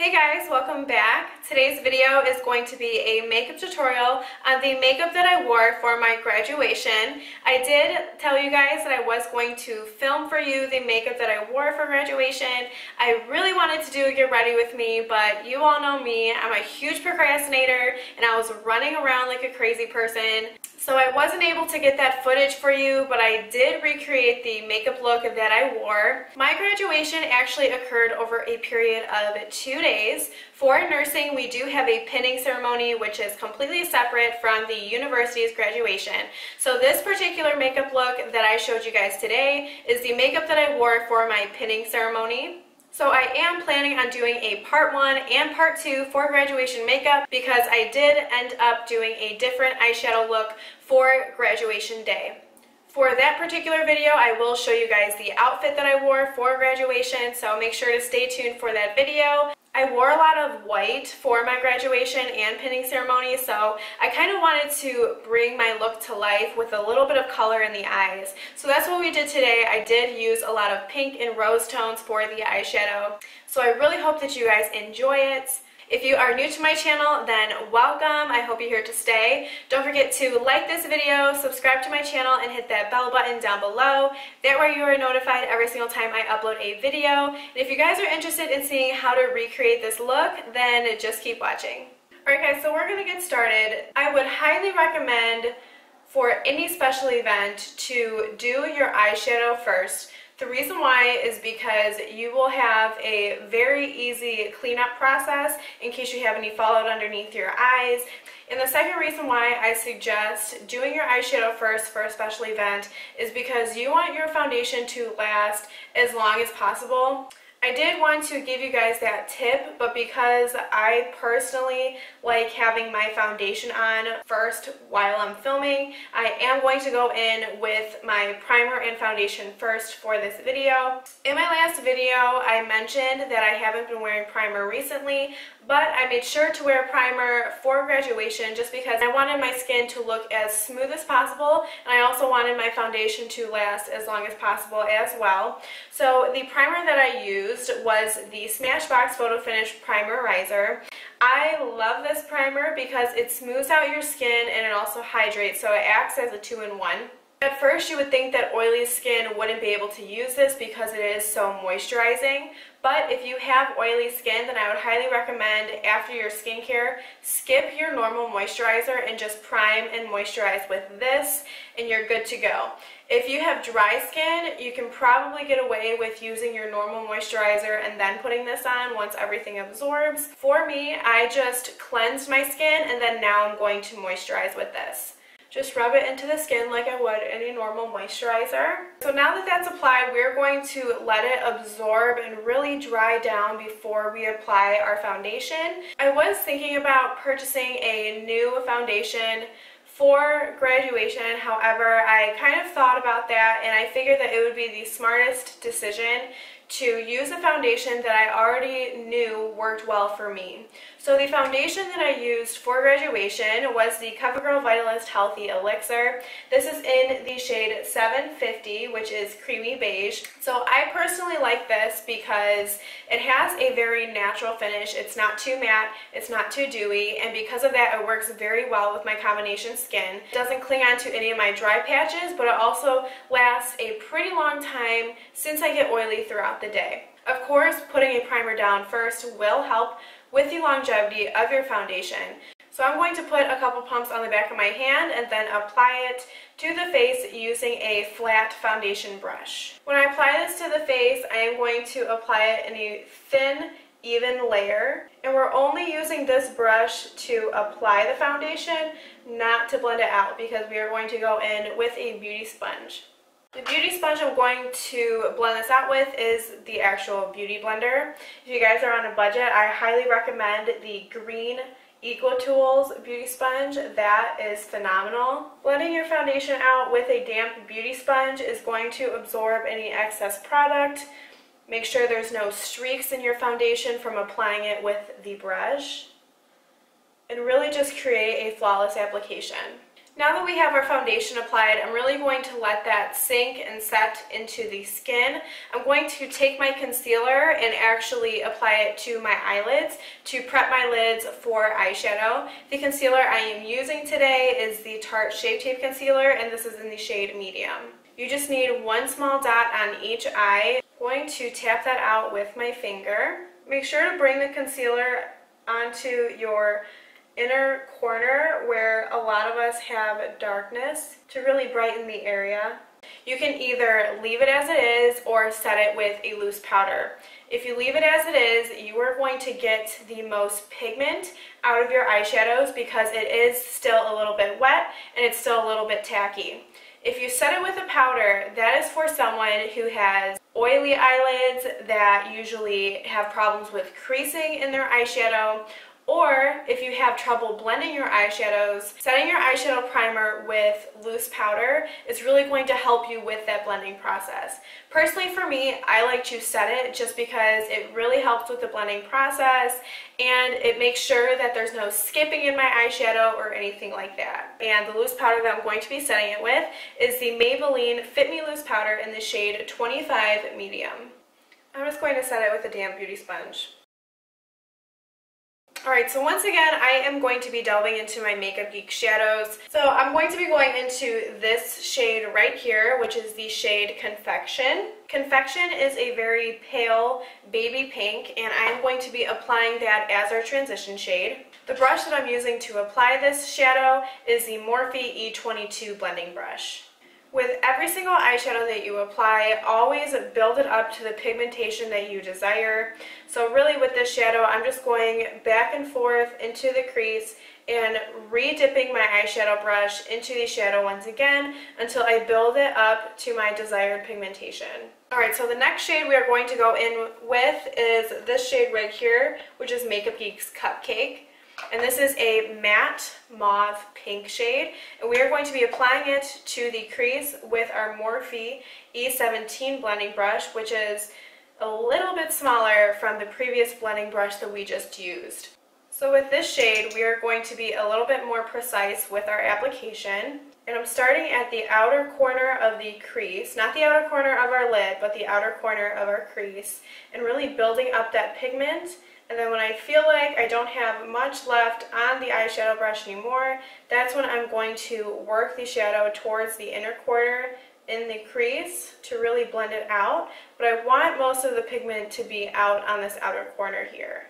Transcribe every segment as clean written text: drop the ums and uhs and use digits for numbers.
Hey guys, welcome back. Today's video is going to be a makeup tutorial on the makeup that I wore for my graduation. I did tell you guys that I was going to film for you the makeup that I wore for graduation. I really wanted to do a get ready with me, but you all know me. I'm a huge procrastinator and I was running around like a crazy person. So I wasn't able to get that footage for you, but I did recreate the makeup look that I wore. My graduation actually occurred over a period of 2 days. For nursing, we do have a pinning ceremony, which is completely separate from the university's graduation. So this particular makeup look that I showed you guys today is the makeup that I wore for my pinning ceremony. So I am planning on doing a part 1 and part 2 for graduation makeup because I did end up doing a different eyeshadow look for graduation day. For that particular video, I will show you guys the outfit that I wore for graduation, so make sure to stay tuned for that video. I wore a lot of white for my graduation and pinning ceremony, so I kind of wanted to bring my look to life with a little bit of color in the eyes. So that's what we did today. I did use a lot of pink and rose tones for the eyeshadow. So I really hope that you guys enjoy it. If you are new to my channel, then welcome. I hope you're here to stay. Don't forget to like this video, subscribe to my channel, and hit that bell button down below. That way you are notified every single time I upload a video. And if you guys are interested in seeing how to recreate this look, then just keep watching. Alright guys, so we're going to get started. I would highly recommend for any special event to do your eyeshadow first. The reason why is because you will have a very easy cleanup process in case you have any fallout underneath your eyes. And the second reason why I suggest doing your eyeshadow first for a special event is because you want your foundation to last as long as possible. I did want to give you guys that tip, but because I personally like having my foundation on first while I'm filming, I am going to go in with my primer and foundation first for this video. In my last video, I mentioned that I haven't been wearing primer recently, but I made sure to wear primer for graduation just because I wanted my skin to look as smooth as possible, and I also wanted my foundation to last as long as possible as well. So the primer that I used was the Smashbox Photofinish Primerizer. I love this primer because it smooths out your skin and it also hydrates, so it acts as a 2-in-1. At first you would think that oily skin wouldn't be able to use this because it is so moisturizing, but if you have oily skin, then I would highly recommend after your skincare, skip your normal moisturizer and just prime and moisturize with this and you're good to go. If you have dry skin, you can probably get away with using your normal moisturizer and then putting this on once everything absorbs. For me, I just cleansed my skin and then now I'm going to moisturize with this. Just rub it into the skin like I would any normal moisturizer. So now that that's applied, we're going to let it absorb and really dry down before we apply our foundation. I was thinking about purchasing a new foundation for graduation. However, I kind of thought about that and I figured that it would be the smartest decision to use a foundation that I already knew worked well for me. So the foundation that I used for graduation was the CoverGirl Vitalist Healthy Elixir. This is in the shade 750, which is creamy beige. So I personally like this because it has a very natural finish. It's not too matte, it's not too dewy, and because of that it works very well with my combination skin. It doesn't cling on to any of my dry patches, but it also lasts a pretty long time since I get oily throughout the day. Of course, putting a primer down first will help with the longevity of your foundation. So I'm going to put a couple pumps on the back of my hand and then apply it to the face using a flat foundation brush. When I apply this to the face, I am going to apply it in a thin, even layer. And we're only using this brush to apply the foundation, not to blend it out, because we are going to go in with a beauty sponge. The beauty sponge I'm going to blend this out with is the actual beauty blender. If you guys are on a budget, I highly recommend the green EcoTools beauty sponge. That is phenomenal. Blending your foundation out with a damp beauty sponge is going to absorb any excess product. Make sure there's no streaks in your foundation from applying it with the brush, and really just create a flawless application. Now that we have our foundation applied, I'm really going to let that sink and set into the skin. I'm going to take my concealer and actually apply it to my eyelids to prep my lids for eyeshadow. The concealer I am using today is the Tarte Shape Tape Concealer, and this is in the shade Medium. You just need one small dot on each eye. I'm going to tap that out with my finger. Make sure to bring the concealer onto your inner corner where a lot of us have darkness to really brighten the area. You can either leave it as it is or set it with a loose powder. If you leave it as it is, you are going to get the most pigment out of your eyeshadows because it is still a little bit wet and it's still a little bit tacky. If you set it with a powder, that is for someone who has oily eyelids that usually have problems with creasing in their eyeshadow, or if you have trouble blending your eyeshadows, setting your eyeshadow primer with loose powder is really going to help you with that blending process. Personally for me, I like to set it just because it really helps with the blending process and it makes sure that there's no skipping in my eyeshadow or anything like that. And the loose powder that I'm going to be setting it with is the Maybelline Fit Me Loose Powder in the shade 25 Medium. I'm just going to set it with a damp beauty sponge. Alright, so once again, I am going to be delving into my Makeup Geek shadows. So I'm going to be going into this shade right here, which is the shade Confection. Confection is a very pale baby pink, and I'm going to be applying that as our transition shade. The brush that I'm using to apply this shadow is the Morphe E22 blending brush. With every single eyeshadow that you apply, always build it up to the pigmentation that you desire. So really with this shadow, I'm just going back and forth into the crease and re-dipping my eyeshadow brush into the shadow once again until I build it up to my desired pigmentation. Alright, so the next shade we are going to go in with is this shade right here, which is Makeup Geek's Cupcake. And this is a matte mauve pink shade, and we are going to be applying it to the crease with our Morphe E17 blending brush, which is a little bit smaller from the previous blending brush that we just used. So with this shade, we are going to be a little bit more precise with our application. And I'm starting at the outer corner of the crease, not the outer corner of our lid, but the outer corner of our crease, and really building up that pigment. And then when I feel like I don't have much left on the eyeshadow brush anymore, that's when I'm going to work the shadow towards the inner corner in the crease to really blend it out. But I want most of the pigment to be out on this outer corner here.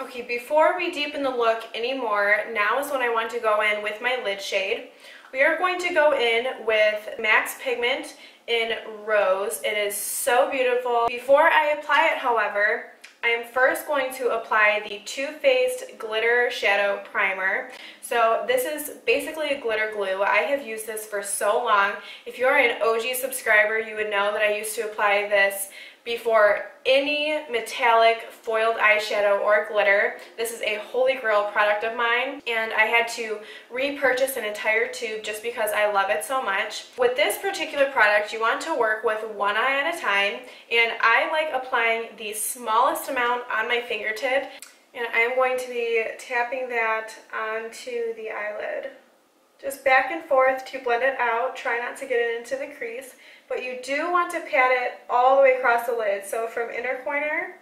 Okay, before we deepen the look anymore, now is when I want to go in with my lid shade. We are going to go in with Max Pigment in Rose. It is so beautiful. Before I apply it, however, I am first going to apply the Too Faced Glitter Shadow Primer. So this is basically a glitter glue. I have used this for so long. If you're an OG subscriber, you would know that I used to apply this before any metallic foiled eyeshadow or glitter. This is a holy grail product of mine, and I had to repurchase an entire tube just because I love it so much. With this particular product, you want to work with one eye at a time, and I like applying the smallest amount on my fingertip, and I am going to be tapping that onto the eyelid. Just back and forth to blend it out. Try not to get it into the crease, but you do want to pat it all the way across the lid. So from inner corner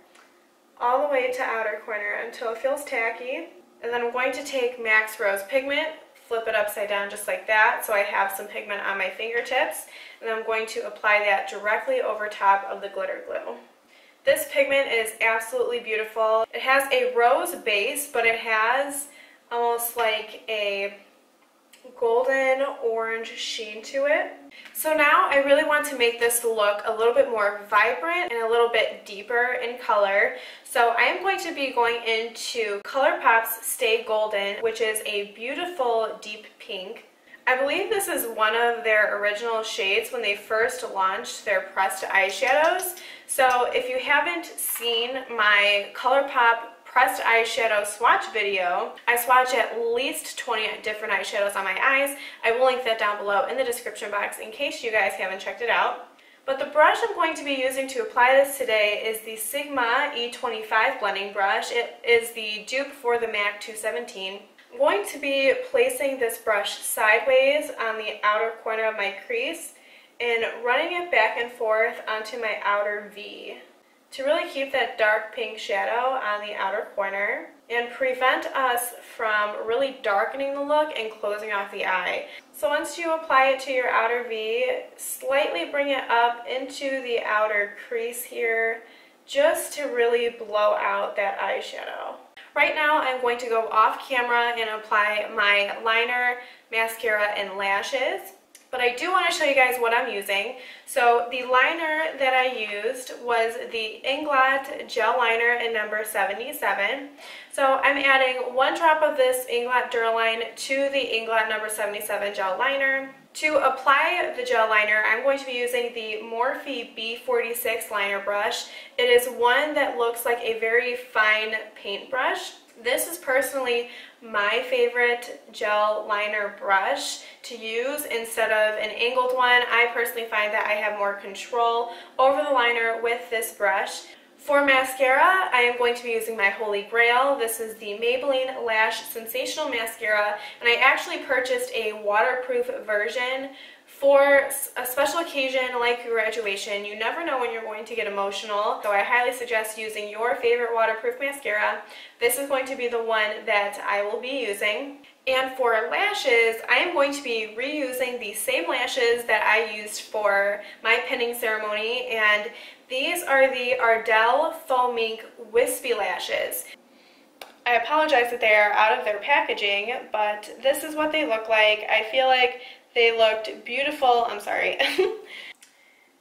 all the way to outer corner until it feels tacky. And then I'm going to take Max Rose Pigment, flip it upside down just like that so I have some pigment on my fingertips. And then I'm going to apply that directly over top of the glitter glue. This pigment is absolutely beautiful. It has a rose base, but it has almost like a golden orange sheen to it. So now I really want to make this look a little bit more vibrant and a little bit deeper in color. So I am going to be going into ColourPop's Stay Golden, which is a beautiful deep pink. I believe this is one of their original shades when they first launched their pressed eyeshadows. So if you haven't seen my ColourPop pressed eyeshadow swatch video, I swatch at least 20 different eyeshadows on my eyes. I will link that down below in the description box in case you guys haven't checked it out. But the brush I'm going to be using to apply this today is the Sigma E25 blending brush. It is the dupe for the MAC 217. I'm going to be placing this brush sideways on the outer corner of my crease and running it back and forth onto my outer V to really keep that dark pink shadow on the outer corner and prevent us from really darkening the look and closing off the eye. So once you apply it to your outer V, slightly bring it up into the outer crease here just to really blow out that eyeshadow. Right now I'm going to go off camera and apply my liner, mascara, and lashes. But I do want to show you guys what I'm using. So the liner that I used was the Inglot gel liner in number 77. So I'm adding 1 drop of this Inglot Duraline to the Inglot number 77 gel liner. To apply the gel liner, I'm going to be using the Morphe B46 liner brush. It is one that looks like a very fine paintbrush. This is personally my favorite gel liner brush to use instead of an angled one. I personally find that I have more control over the liner with this brush. For mascara, I am going to be using my holy grail. This is the Maybelline Lash Sensational Mascara, and I actually purchased a waterproof version for a special occasion like graduation. You never know when you're going to get emotional, so I highly suggest using your favorite waterproof mascara. This is going to be the one that I will be using. And for lashes, I am going to be reusing the same lashes that I used for my pinning ceremony, and these are the Ardell Faux Mink Wispy lashes. I apologize that they are out of their packaging, but this is what they look like. I feel like they looked beautiful. I'm sorry.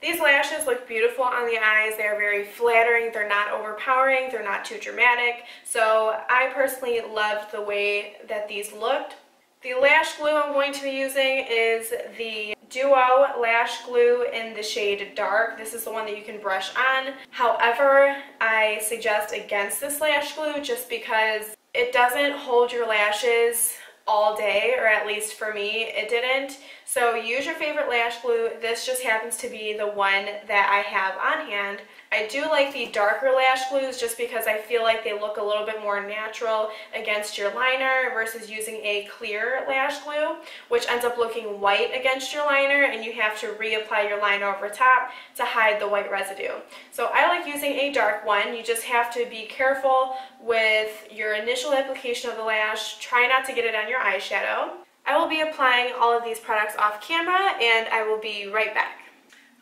These lashes look beautiful on the eyes. They are very flattering. They're not overpowering. They're not too dramatic. So I personally loved the way that these looked. The lash glue I'm going to be using is the Duo Lash Glue in the shade Dark. This is the one that you can brush on. However, I suggest against this lash glue just because it doesn't hold your lashes all day, or at least for me, it didn't. So use your favorite lash glue. This just happens to be the one that I have on hand. I do like the darker lash glues just because I feel like they look a little bit more natural against your liner versus using a clear lash glue, which ends up looking white against your liner, and you have to reapply your liner over top to hide the white residue. So I like using a dark one. You just have to be careful with your initial application of the lash. Try not to get it on your eyeshadow. I will be applying all of these products off camera, and I will be right back.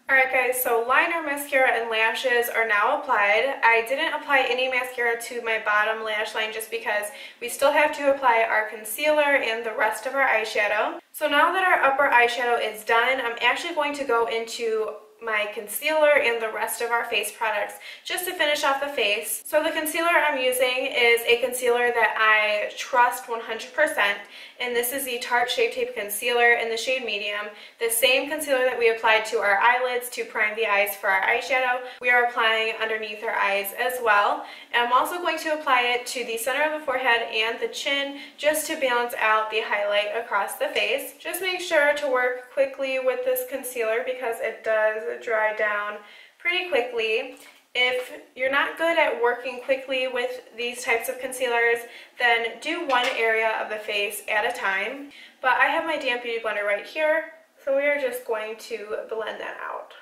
Alright guys, so liner, mascara, and lashes are now applied. I didn't apply any mascara to my bottom lash line just because we still have to apply our concealer and the rest of our eyeshadow. So now that our upper eyeshadow is done, I'm actually going to go into my concealer and the rest of our face products just to finish off the face. So the concealer I'm using is a concealer that I trust 100%, and this is the Tarte Shape Tape Concealer in the shade Medium. The same concealer that we applied to our eyelids to prime the eyes for our eyeshadow, we are applying underneath our eyes as well. And I'm also going to apply it to the center of the forehead and the chin just to balance out the highlight across the face. Just make sure to work quickly with this concealer because it does dry down pretty quickly. If you're not good at working quickly with these types of concealers, then do one area of the face at a time. But I have my damp beauty blender right here, so we are just going to blend that out.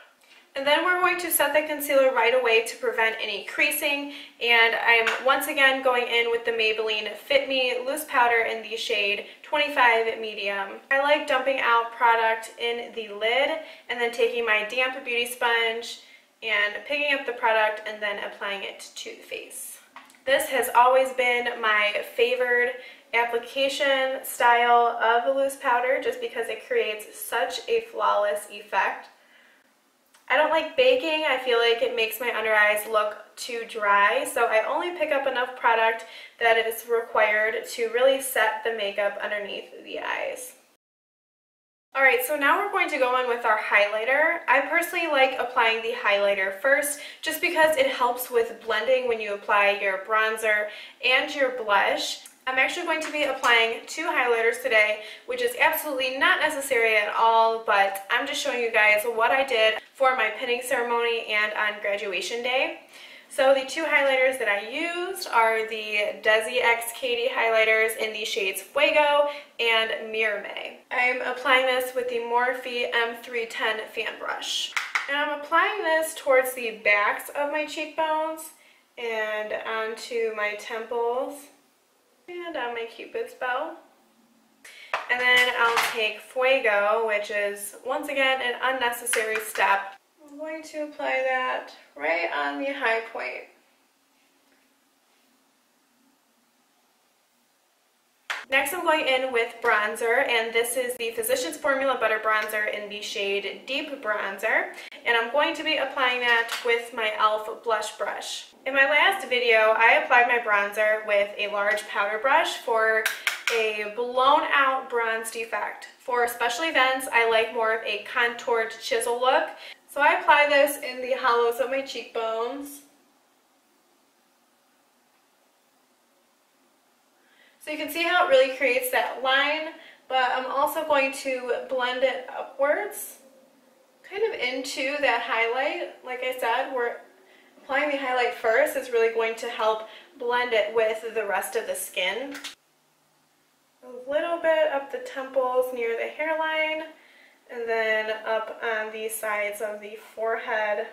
And then we're going to set the concealer right away to prevent any creasing, and I'm once again going in with the Maybelline Fit Me Loose Powder in the shade 25 Medium. I like dumping out product in the lid and then taking my damp beauty sponge and picking up the product and then applying it to the face. This has always been my favored application style of the loose powder just because it creates such a flawless effect. I don't like baking. I feel like it makes my under eyes look too dry, so I only pick up enough product that is required to really set the makeup underneath the eyes. Alright, so now we're going to go in with our highlighter. I personally like applying the highlighter first just because it helps with blending when you apply your bronzer and your blush. I'm actually going to be applying 2 highlighters today, which is absolutely not necessary at all, but I'm just showing you guys what I did for my pinning ceremony and on graduation day. So the two highlighters that I used are the DesixKaty highlighters in the shades Fuego and Mirame. I'm applying this with the Morphe M310 fan brush. And I'm applying this towards the backs of my cheekbones and onto my temples and on my Cupid's bow. And then I'll take Fuego, which is once again an unnecessary step. I'm going to apply that right on the high point. Next I'm going in with bronzer, and this is the Physicians Formula Butter Bronzer in the shade Deep Bronzer. And I'm going to be applying that with my e.l.f. blush brush. In my last video, I applied my bronzer with a large powder brush for a blown out bronzed effect. For special events, I like more of a contoured chisel look. So I apply this in the hollows of my cheekbones. So you can see how it really creates that line, but I'm also going to blend it upwards, kind of into that highlight. Like I said, we're applying the highlight first. It's really going to help blend it with the rest of the skin. A little bit up the temples near the hairline, and then up on the sides of the forehead.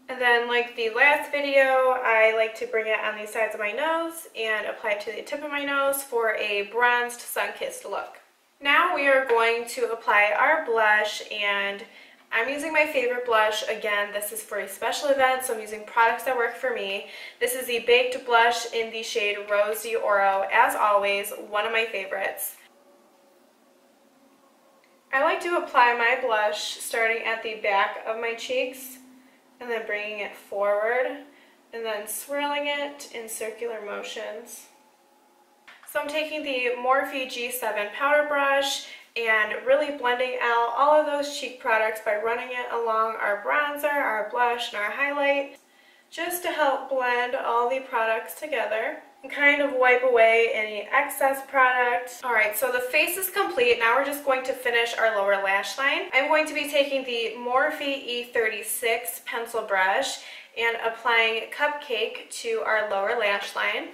And then, like the last video, I like to bring it on the sides of my nose and apply it to the tip of my nose for a bronzed, sun-kissed look. Now we are going to apply our blush, and I'm using my favorite blush. Again, this is for a special event, so I'm using products that work for me. This is the Baked Blush in the shade Rose d'Oro, as always, one of my favorites. I like to apply my blush starting at the back of my cheeks and then bringing it forward and then swirling it in circular motions. So I'm taking the Morphe G7 powder brush and really blending out all of those cheek products by running it along our bronzer, our blush, and our highlight, just to help blend all the products together and kind of wipe away any excess product. Alright, so the face is complete. Now we're just going to finish our lower lash line. I'm going to be taking the Morphe E36 pencil brush and applying Cupcake to our lower lash line.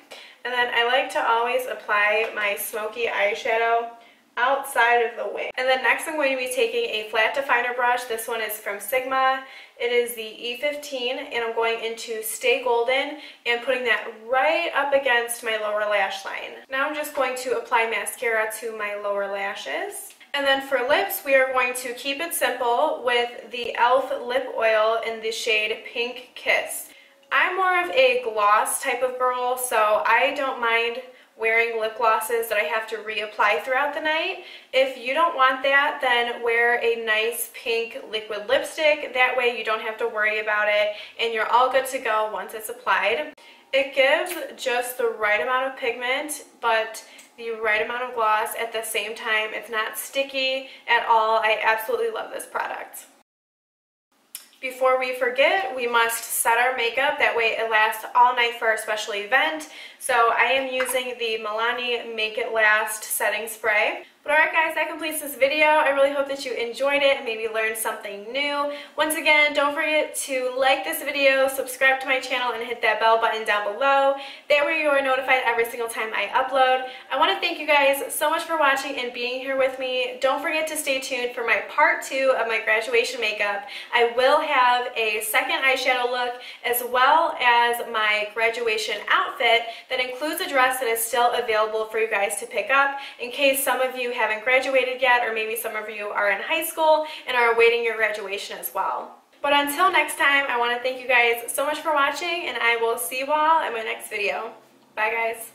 And then I like to always apply my smoky eyeshadow outside of the wing. And then next I'm going to be taking a flat definer brush. This one is from Sigma. It is the E15, and I'm going into Stay Golden and putting that right up against my lower lash line. Now I'm just going to apply mascara to my lower lashes. And then for lips, we are going to keep it simple with the e.l.f. lip oil in the shade Pink Kiss. I'm more of a gloss type of girl, so I don't mind wearing lip glosses that I have to reapply throughout the night. If you don't want that, then wear a nice pink liquid lipstick. That way you don't have to worry about it and you're all good to go once it's applied. It gives just the right amount of pigment, but the right amount of gloss at the same time. It's not sticky at all. I absolutely love this product. Before we forget, we must set our makeup. That way it lasts all night for our special event. So I am using the Milani Make It Last setting spray. But alright guys, that completes this video. I really hope that you enjoyed it and maybe learned something new. Once again, don't forget to like this video, subscribe to my channel, and hit that bell button down below. That way you are notified every single time I upload. I want to thank you guys so much for watching and being here with me. Don't forget to stay tuned for my part 2 of my graduation makeup. I will have a second eyeshadow look as well as my graduation outfit that includes a dress that is still available for you guys to pick up in case some of you haven't graduated yet, or maybe some of you are in high school and are awaiting your graduation as well. But until next time, I want to thank you guys so much for watching, and I will see you all in my next video. Bye guys.